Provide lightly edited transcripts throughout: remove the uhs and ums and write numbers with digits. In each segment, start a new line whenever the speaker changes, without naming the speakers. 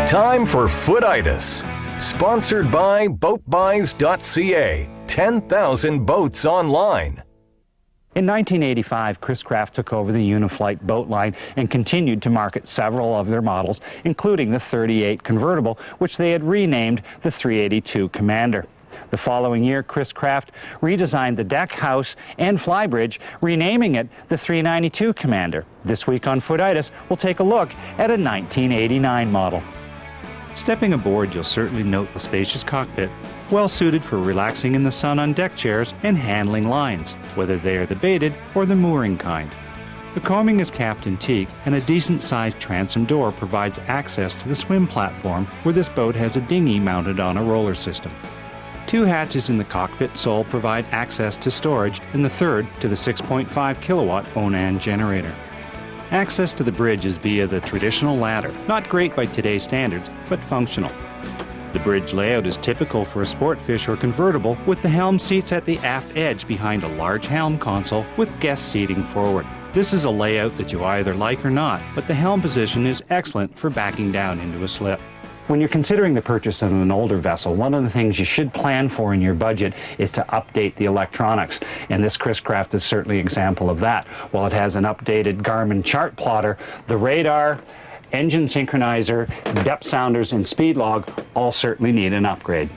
Time for Footitis, sponsored by BoatBuys.ca, 10,000 boats online.
In 1985, Chris Craft took over the Uniflight boat line and continued to market several of their models, including the 38 convertible, which they had renamed the 382 Commander. The following year, Chris Craft redesigned the deck, house, and flybridge, renaming it the 392 Commander. This week on Footitis, we'll take a look at a 1989 model. Stepping aboard, you'll certainly note the spacious cockpit, well suited for relaxing in the sun on deck chairs and handling lines, whether they are the baited or the mooring kind. The coaming is capped in teak, and a decent-sized transom door provides access to the swim platform, where this boat has a dinghy mounted on a roller system. Two hatches in the cockpit sole provide access to storage, and the third to the 6.5 kilowatt Onan generator. Access to the bridge is via the traditional ladder, not great by today's standards, but functional. The bridge layout is typical for a sport fish or convertible, with the helm seats at the aft edge behind a large helm console with guest seating forward. This is a layout that you either like or not, but the helm position is excellent for backing down into a slip. When you're considering the purchase of an older vessel, one of the things you should plan for in your budget is to update the electronics, and this Chris Craft is certainly an example of that. While it has an updated Garmin chart plotter, the radar, engine synchronizer, depth sounders, and speed log all certainly need an upgrade.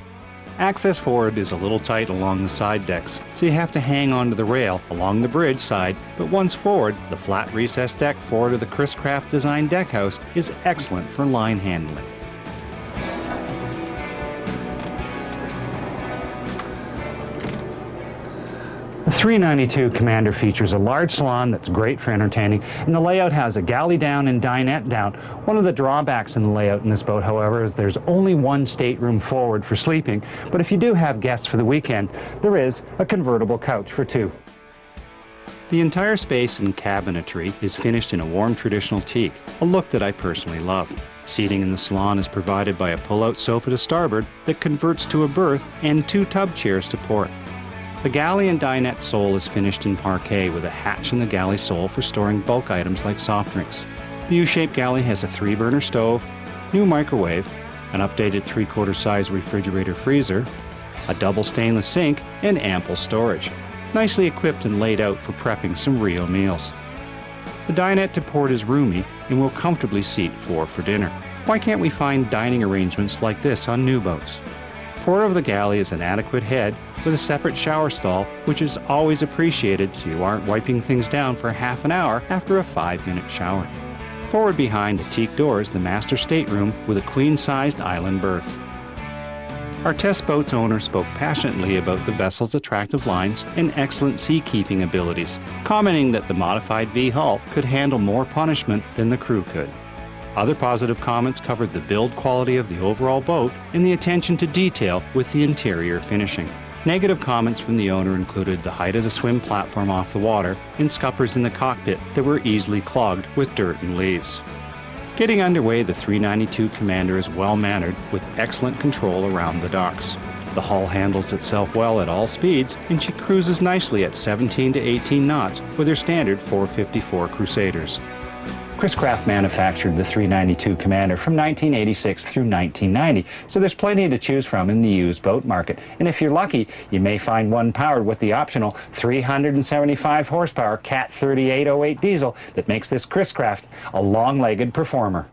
Access forward is a little tight along the side decks, so you have to hang onto the rail along the bridge side, but once forward, the flat recessed deck forward of the Chris Craft designed deck house is excellent for line handling. The 392 Commander features a large salon that's great for entertaining, and the layout has a galley down and dinette down. One of the drawbacks in the layout in this boat, however, is there's only one stateroom forward for sleeping, but if you do have guests for the weekend, there is a convertible couch for two. The entire space and cabinetry is finished in a warm traditional teak, a look that I personally love. Seating in the salon is provided by a pull-out sofa to starboard that converts to a berth and two tub chairs to port. The galley and dinette sole is finished in parquet with a hatch in the galley sole for storing bulk items like soft drinks. The U-shaped galley has a 3-burner stove, new microwave, an updated 3/4 size refrigerator freezer, a double stainless sink, and ample storage. Nicely equipped and laid out for prepping some real meals. The dinette to port is roomy and will comfortably seat 4 for dinner. Why can't we find dining arrangements like this on new boats? Forward of the galley is an adequate head with a separate shower stall, which is always appreciated so you aren't wiping things down for half an hour after a 5-minute shower. Forward behind the teak door is the master stateroom with a queen-sized island berth. Our test boat's owner spoke passionately about the vessel's attractive lines and excellent seakeeping abilities, commenting that the modified V-hull could handle more punishment than the crew could. Other positive comments covered the build quality of the overall boat and the attention to detail with the interior finishing. Negative comments from the owner included the height of the swim platform off the water and scuppers in the cockpit that were easily clogged with dirt and leaves. Getting underway, the 392 Commander is well-mannered with excellent control around the docks. The hull handles itself well at all speeds, and she cruises nicely at 17 to 18 knots with her standard 454 Crusaders. Chris Craft manufactured the 392 Commander from 1986 through 1990, so there's plenty to choose from in the used boat market. And if you're lucky, you may find one powered with the optional 375 horsepower Cat 3808 diesel that makes this Chris Craft a long-legged performer.